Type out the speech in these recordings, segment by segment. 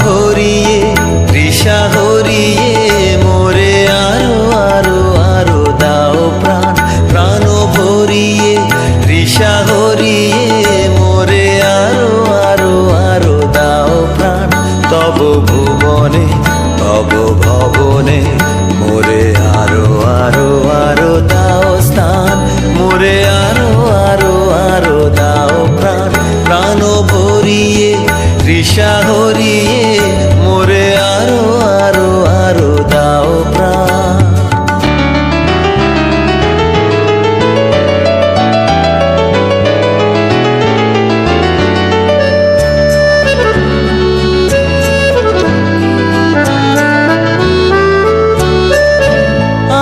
ভরিয়ে তৃষা হরিয়ে মোরে আরো আরো আরো দাও প্রাণ। প্রাণ ভরিয়ে তৃষা হরিয়ে মোরে আরো আরো আরো দাও প্রাণ। তব ভুবনে ভব ভবনে মোরে আরো আরো আরো দাও স্থান। মোরে আরো আরো আরো দাও প্রাণ। প্রাণ ভরিয়ে তৃষা হরিয়ে মোরে আরো আরো আরো দাও প্রাণ।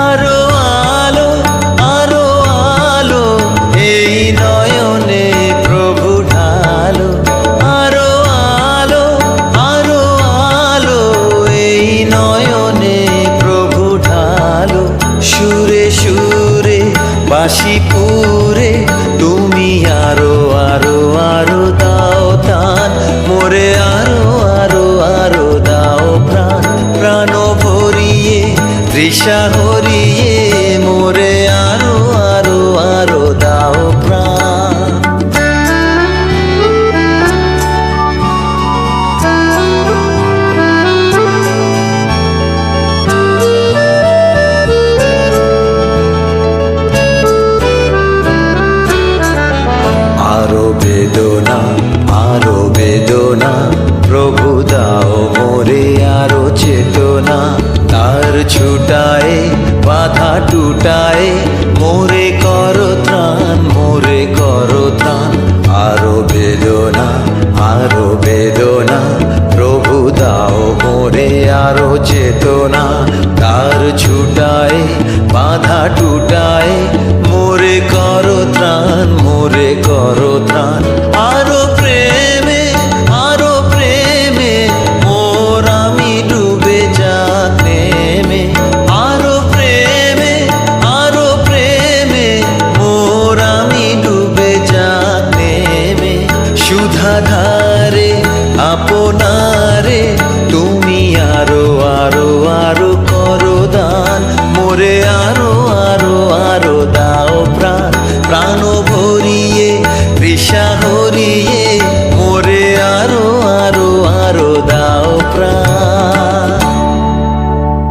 আরো আলো আরো আলো এই নয়নে প্রভু ঢালো। আরো আলো আরো আলো এই নয়নে প্রভু ঢালো। সুরে সুরে বাঁশি পুরে তুমি আরো আরো আরো দাও দান। মোরে আরো আরো আরো দাও প্রাণ। প্রাণ ভরিয়ে তৃষা হরিয়ে মোরে আরো আরো আরো দাও প্রাণ। আরো বেদনা আরো বেদনা প্রভু দাও মোরে আরো চেতনা। তার ছুটায় বাধা টুটায় মোরে করো ত্রাণ। মোরে করো ত্রাণ। আরো বেদনা প্রভু দাও মোরে আরো চেতনা। তার ছুটায় বাধা টুটায় মোরে করো ত্রাণ। মোরে করো ত্রাণ। আরো প্রেমে মোর আমি ডুবে যাক নেমে। আরো প্রেমে মোর আমি ডুবে যাক নেমে। সুধাধারে আপনারে তুমি আরো আরো আরো করো দান। মোরে আরো আরো আরো দাও প্রাণ। প্রাণ ভরিয়ে তৃষা হরিয়ে মোরে আরো আরো আরো দাও প্রাণ।